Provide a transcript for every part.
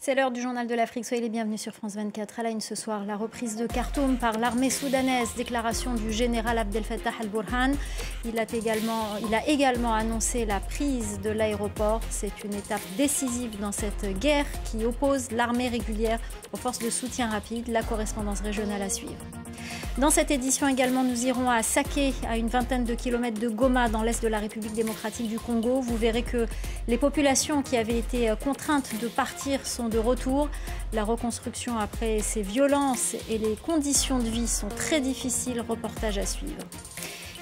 C'est l'heure du journal de l'Afrique. Soyez les bienvenus sur France 24. À la une ce soir, la reprise de Khartoum par l'armée soudanaise. Déclaration du général Abdel Fattah al-Burhan. Il a également annoncé la prise de l'aéroport. C'est une étape décisive dans cette guerre qui oppose l'armée régulière aux forces de soutien rapide. La correspondance régionale à suivre. Dans cette édition également, nous irons à Saké, à une vingtaine de kilomètres de Goma, dans l'est de la République démocratique du Congo. Vous verrez que les populations qui avaient été contraintes de partir sont de retour. La reconstruction après ces violences et les conditions de vie sont très difficiles. Reportage à suivre.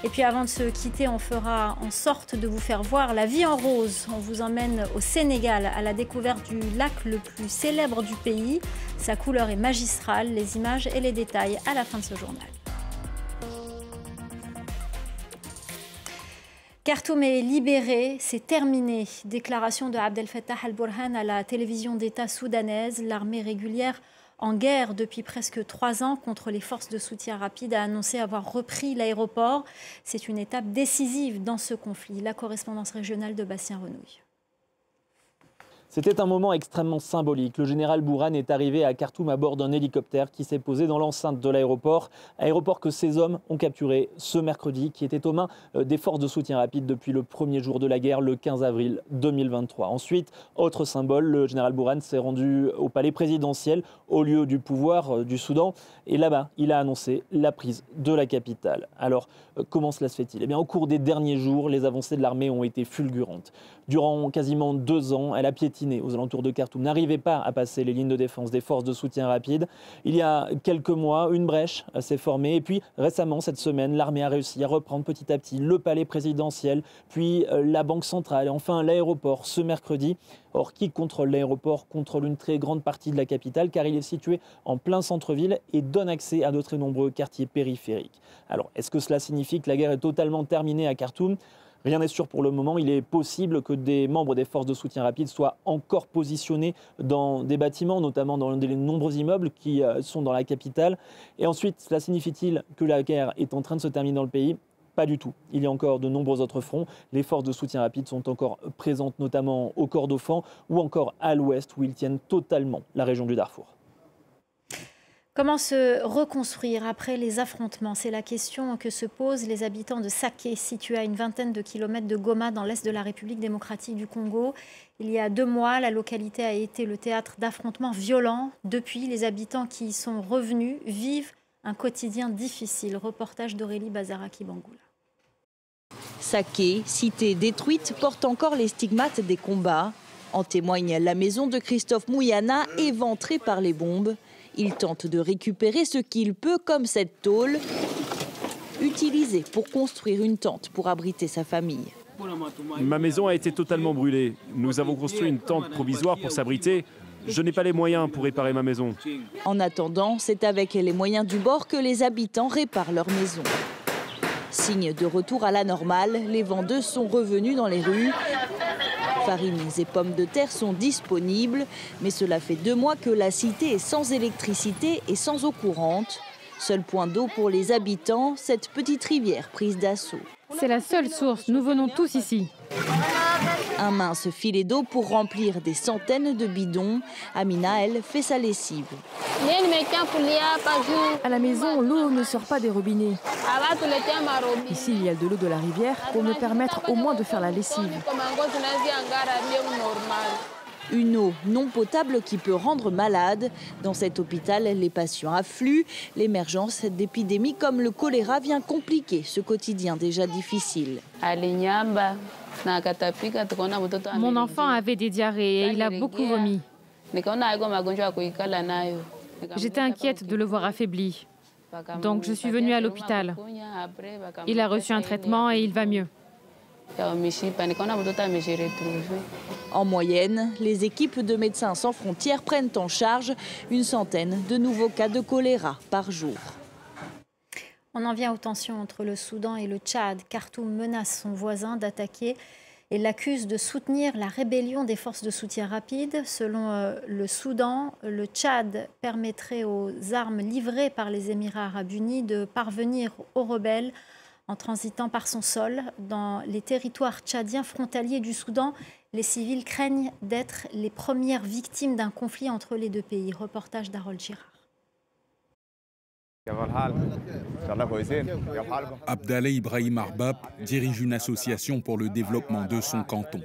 Et puis avant de se quitter, on fera en sorte de vous faire voir la vie en rose. On vous emmène au Sénégal à la découverte du lac le plus célèbre du pays. Sa couleur est magistrale, les images et les détails à la fin de ce journal. Khartoum est libéré, c'est terminé. Déclaration de Abdel Fattah al-Burhan à la télévision d'État soudanaise. L'armée régulière en guerre depuis presque 3 ans contre les forces de soutien rapide a annoncé avoir repris l'aéroport. C'est une étape décisive dans ce conflit. La correspondance régionale de Bastien Renouille. C'était un moment extrêmement symbolique. Le général Burhan est arrivé à Khartoum à bord d'un hélicoptère qui s'est posé dans l'enceinte de l'aéroport. Aéroport que ces hommes ont capturé ce mercredi, qui était aux mains des forces de soutien rapide depuis le premier jour de la guerre, le 15 avril 2023. Ensuite, autre symbole, le général Burhan s'est rendu au palais présidentiel, au lieu du pouvoir du Soudan. Et là-bas, il a annoncé la prise de la capitale. Alors, comment cela se fait-il ? Eh bien, au cours des derniers jours, les avancées de l'armée ont été fulgurantes. Durant quasiment 2 ans, elle a piétiné aux alentours de Khartoum, n'arrivait pas à passer les lignes de défense des forces de soutien rapide. Il y a quelques mois, une brèche s'est formée. Et puis récemment, cette semaine, l'armée a réussi à reprendre petit à petit le palais présidentiel, puis la banque centrale et enfin l'aéroport ce mercredi. Or, qui contrôle l'aéroport contrôle une très grande partie de la capitale car il est situé en plein centre-ville et donne accès à de très nombreux quartiers périphériques. Alors, est-ce que cela signifie que la guerre est totalement terminée à Khartoum ? Rien n'est sûr pour le moment. Il est possible que des membres des forces de soutien rapide soient encore positionnés dans des bâtiments, notamment dans les nombreux immeubles qui sont dans la capitale. Et ensuite, cela signifie-t-il que la guerre est en train de se terminer dans le pays ? Pas du tout. Il y a encore de nombreux autres fronts. Les forces de soutien rapide sont encore présentes, notamment au Kordofan ou encore à l'ouest, où ils tiennent totalement la région du Darfour. Comment se reconstruire après les affrontements? C'est la question que se posent les habitants de Saké, situé à une vingtaine de kilomètres de Goma, dans l'est de la République démocratique du Congo. Il y a 2 mois, la localité a été le théâtre d'affrontements violents. Depuis, les habitants qui y sont revenus vivent un quotidien difficile. Reportage d'Aurélie Bazaraki-Bangoula. Saké, cité détruite, porte encore les stigmates des combats. En témoigne la maison de Christophe Mouyana, éventrée par les bombes. Il tente de récupérer ce qu'il peut, comme cette tôle, utilisée pour construire une tente pour abriter sa famille. Ma maison a été totalement brûlée. Nous avons construit une tente provisoire pour s'abriter. Je n'ai pas les moyens pour réparer ma maison. En attendant, c'est avec les moyens du bord que les habitants réparent leur maison. Signe de retour à la normale, les vendeuses sont revenues dans les rues. Farines et pommes de terre sont disponibles, mais cela fait 2 mois que la cité est sans électricité et sans eau courante. Seul point d'eau pour les habitants, cette petite rivière prise d'assaut. C'est la seule source, nous venons tous ici. Un mince filet d'eau pour remplir des centaines de bidons. Amina, elle, fait sa lessive. À la maison, l'eau ne sort pas des robinets. Ici, il y a de l'eau de la rivière pour me permettre au moins de faire la lessive. Une eau non potable qui peut rendre malade. Dans cet hôpital, les patients affluent. L'émergence d'épidémies comme le choléra vient compliquer ce quotidien déjà difficile. Mon enfant avait des diarrhées et il a beaucoup vomi. J'étais inquiète de le voir affaibli. Donc je suis venue à l'hôpital. Il a reçu un traitement et il va mieux. En moyenne, les équipes de Médecins sans frontières prennent en charge une centaine de nouveaux cas de choléra par jour. On en vient aux tensions entre le Soudan et le Tchad. Khartoum menace son voisin d'attaquer et l'accuse de soutenir la rébellion des forces de soutien rapide. Selon le Soudan, le Tchad permettrait aux armes livrées par les Émirats arabes unis de parvenir aux rebelles en transitant par son sol. Dans les territoires tchadiens frontaliers du Soudan, les civils craignent d'être les premières victimes d'un conflit entre les deux pays. Reportage d'Harold Girard. Abdallah Ibrahim Arbab dirige une association pour le développement de son canton.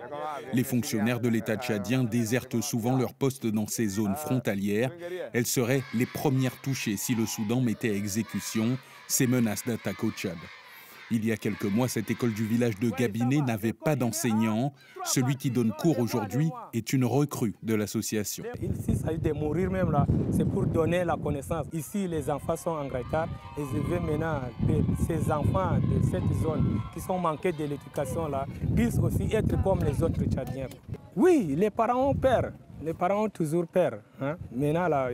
Les fonctionnaires de l'État tchadien désertent souvent leurs postes dans ces zones frontalières. Elles seraient les premières touchées si le Soudan mettait à exécution ces menaces d'attaque au Tchad. Il y a quelques mois, cette école du village de Gabiné n'avait pas d'enseignants. Celui qui donne cours aujourd'hui est une recrue de l'association. Ici, ça a été mourir même là, c'est pour donner la connaissance. Ici, les enfants sont en retard et je veux maintenant que ces enfants de cette zone qui sont manqués de l'éducation là puissent aussi être comme les autres Tchadiens. Oui, les parents ont peur. Les parents ont toujours peur. Hein? Maintenant, là,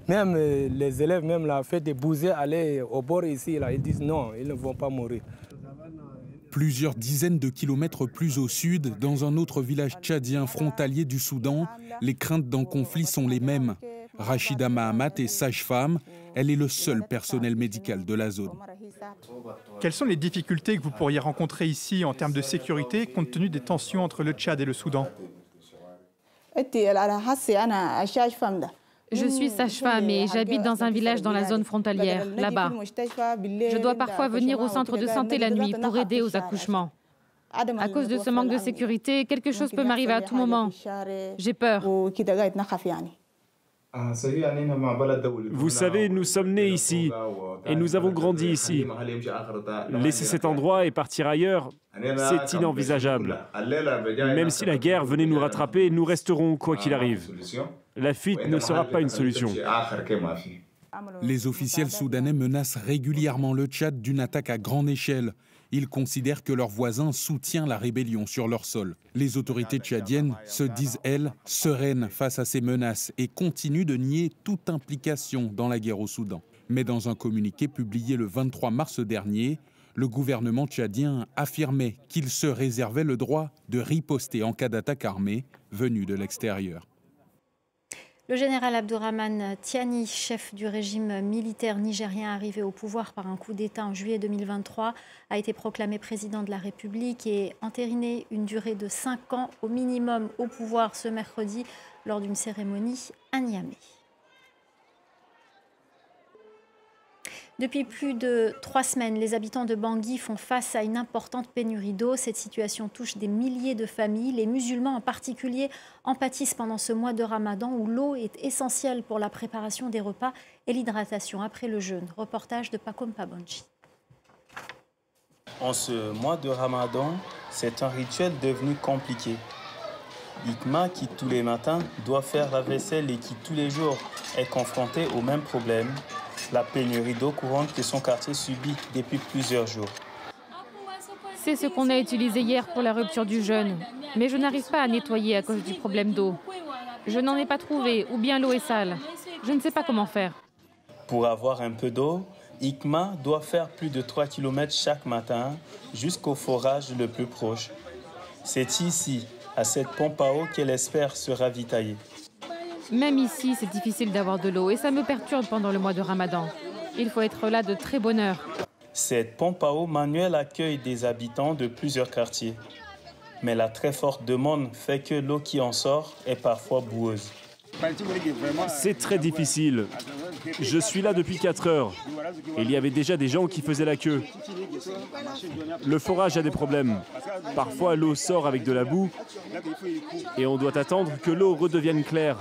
même les élèves, même là, fait des bousées, aller au bord ici, là, ils disent non, ils ne vont pas mourir. Plusieurs dizaines de kilomètres plus au sud, dans un autre village tchadien frontalier du Soudan, les craintes d'un conflit sont les mêmes. Rachida Mahamat est sage-femme. Elle est le seul personnel médical de la zone. Quelles sont les difficultés que vous pourriez rencontrer ici en termes de sécurité, compte tenu des tensions entre le Tchad et le Soudan? Je suis sage-femme et j'habite dans un village dans la zone frontalière, là-bas. Je dois parfois venir au centre de santé la nuit pour aider aux accouchements. À cause de ce manque de sécurité, quelque chose peut m'arriver à tout moment. J'ai peur. Vous savez, nous sommes nés ici et nous avons grandi ici. Laisser cet endroit et partir ailleurs, c'est inenvisageable. Même si la guerre venait nous rattraper, nous resterons quoi qu'il arrive. La fuite ne sera pas une solution. Les officiels soudanais menacent régulièrement le Tchad d'une attaque à grande échelle. Ils considèrent que leur voisin soutient la rébellion sur leur sol. Les autorités tchadiennes se disent, elles, sereines face à ces menaces et continuent de nier toute implication dans la guerre au Soudan. Mais dans un communiqué publié le 23 mars dernier, le gouvernement tchadien affirmait qu'il se réservait le droit de riposter en cas d'attaque armée venue de l'extérieur. Le général Abdourahmane Tiani, chef du régime militaire nigérien arrivé au pouvoir par un coup d'État en juillet 2023, a été proclamé président de la République et entériné une durée de 5 ans au minimum au pouvoir ce mercredi lors d'une cérémonie à Niamey. Depuis plus de 3 semaines, les habitants de Bangui font face à une importante pénurie d'eau. Cette situation touche des milliers de familles. Les musulmans en particulier en pâtissent pendant ce mois de Ramadan où l'eau est essentielle pour la préparation des repas et l'hydratation après le jeûne. Reportage de Pakom Pabonji. En ce mois de Ramadan, c'est un rituel devenu compliqué. Ikma, qui tous les matins doit faire la vaisselle et qui tous les jours est confronté au même problème, la pénurie d'eau courante que son quartier subit depuis plusieurs jours. C'est ce qu'on a utilisé hier pour la rupture du jeûne. Mais je n'arrive pas à nettoyer à cause du problème d'eau. Je n'en ai pas trouvé, ou bien l'eau est sale. Je ne sais pas comment faire. Pour avoir un peu d'eau, Ikma doit faire plus de 3 km chaque matin jusqu'au forage le plus proche. C'est ici, à cette pompe à eau, qu'elle espère se ravitailler. Même ici, c'est difficile d'avoir de l'eau et ça me perturbe pendant le mois de Ramadan. Il faut être là de très bonne heure. Cette pompe à eau manuelle accueille des habitants de plusieurs quartiers. Mais la très forte demande fait que l'eau qui en sort est parfois boueuse. C'est très difficile. Je suis là depuis 4 heures. Et il y avait déjà des gens qui faisaient la queue. Le forage a des problèmes. Parfois, l'eau sort avec de la boue et on doit attendre que l'eau redevienne claire.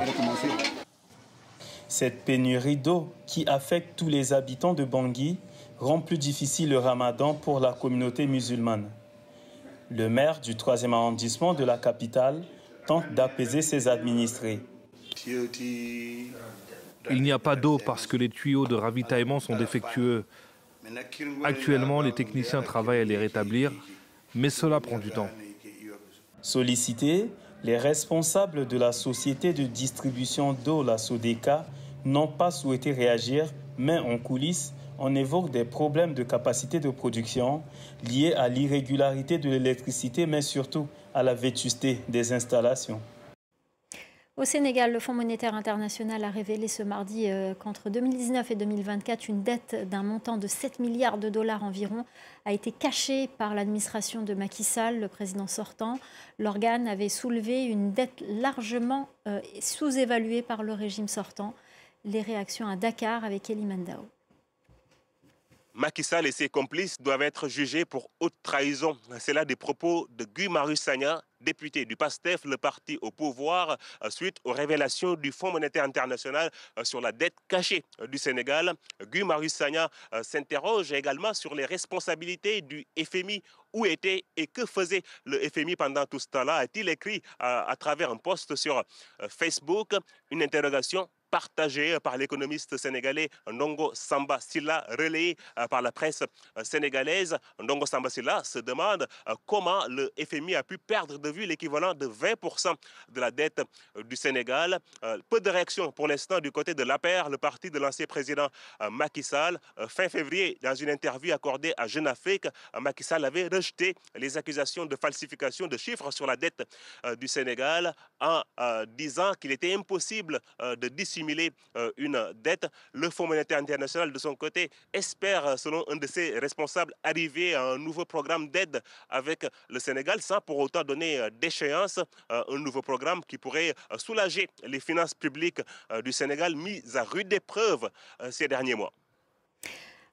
Cette pénurie d'eau qui affecte tous les habitants de Bangui rend plus difficile le Ramadan pour la communauté musulmane. Le maire du 3e arrondissement de la capitale tente d'apaiser ses administrés. Il n'y a pas d'eau parce que les tuyaux de ravitaillement sont défectueux. Actuellement, les techniciens travaillent à les rétablir, mais cela prend du temps. Sollicités, les responsables de la société de distribution d'eau, la Sodeka, n'ont pas souhaité réagir, mais en coulisses, on évoque des problèmes de capacité de production liés à l'irrégularité de l'électricité, mais surtout à la vétusté des installations. Au Sénégal, le Fonds monétaire international a révélé ce mardi qu'entre 2019 et 2024, une dette d'un montant de 7 milliards de dollars environ a été cachée par l'administration de Macky Sall, le président sortant. L'organe avait soulevé une dette largement sous-évaluée par le régime sortant. Les réactions à Dakar avec Elie Mandao. Macky Sall et ses complices doivent être jugés pour haute trahison. C'est là des propos de Guy Marius Sagna, député du PASTEF, le parti au pouvoir, suite aux révélations du Fonds monétaire international sur la dette cachée du Sénégal. Guy Marius Sagna s'interroge également sur les responsabilités du FMI. Où était et que faisait le FMI pendant tout ce temps-là? A-t-il écrit à travers un post sur Facebook une interrogation partagé par l'économiste sénégalais Ndongo Samba Sylla, relayé par la presse sénégalaise. Ndongo Samba Sylla se demande comment le FMI a pu perdre de vue l'équivalent de 20% de la dette du Sénégal. Peu de réactions pour l'instant du côté de l'APR, le parti de l'ancien président Macky Sall. Fin février, dans une interview accordée à Jeune Afrique, Macky Sall avait rejeté les accusations de falsification de chiffres sur la dette du Sénégal en disant qu'il était impossible de dissimuler une dette. Le Fonds monétaire international, de son côté, espère, selon un de ses responsables, arriver à un nouveau programme d'aide avec le Sénégal sans pour autant donner d'échéance. Un nouveau programme qui pourrait soulager les finances publiques du Sénégal mises à rude épreuve ces derniers mois.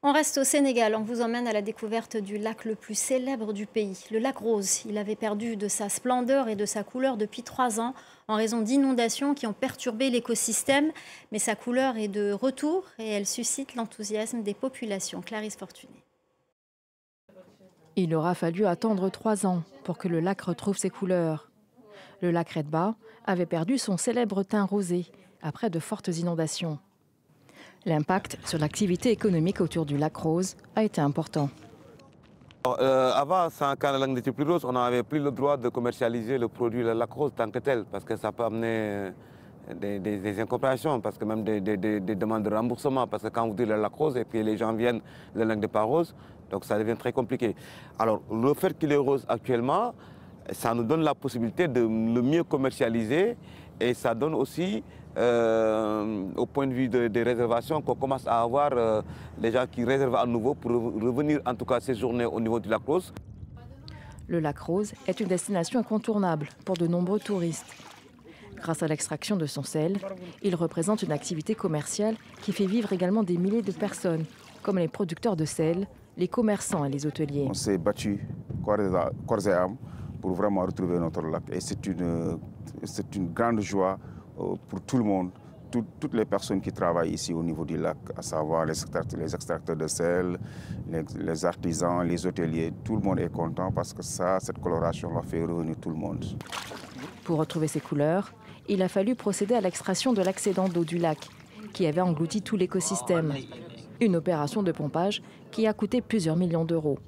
On reste au Sénégal, on vous emmène à la découverte du lac le plus célèbre du pays, le lac Rose. Il avait perdu de sa splendeur et de sa couleur depuis 3 ans en raison d'inondations qui ont perturbé l'écosystème. Mais sa couleur est de retour et elle suscite l'enthousiasme des populations. Clarisse Fortuné. Il aura fallu attendre 3 ans pour que le lac retrouve ses couleurs. Le lac Redba avait perdu son célèbre teint rosé après de fortes inondations. L'impact sur l'activité économique autour du lac Rose a été important. Avant, quand le lac n'était plus rose, on n'avait plus le droit de commercialiser le produit le lac Rose tant que tel, parce que ça peut amener des incompréhensions, parce que même des demandes de remboursement, parce que quand vous dites le lac Rose et puis les gens viennent, le lac n'est pas rose, donc ça devient très compliqué. Alors le fait qu'il est rose actuellement, ça nous donne la possibilité de le mieux commercialiser et ça donne aussi au point de vue des réservations qu'on commence à avoir les gens qui réservent à nouveau pour revenir en tout cas séjourner au niveau du lac Rose. Le lac Rose est une destination incontournable pour de nombreux touristes. Grâce à l'extraction de son sel, il représente une activité commerciale qui fait vivre également des milliers de personnes, comme les producteurs de sel, les commerçants et les hôteliers. On s'est battu corps et âme pour vraiment retrouver notre lac et c'est une grande joie pour tout le monde, toutes les personnes qui travaillent ici au niveau du lac, à savoir les extracteurs de sel, les artisans, les hôteliers, tout le monde est content parce que cette coloration va faire revenir tout le monde. Pour retrouver ses couleurs, il a fallu procéder à l'extraction de l'excédent d'eau du lac, qui avait englouti tout l'écosystème. Une opération de pompage qui a coûté plusieurs millions d'euros.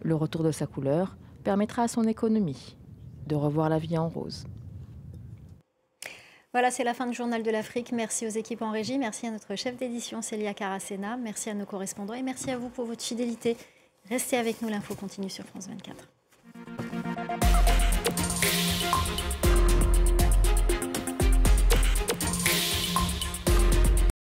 Le retour de sa couleur permettra à son économie de revoir la vie en rose. Voilà, c'est la fin du Journal de l'Afrique. Merci aux équipes en régie, merci à notre chef d'édition Célia Caracena, merci à nos correspondants et merci à vous pour votre fidélité. Restez avec nous, l'info continue sur France 24.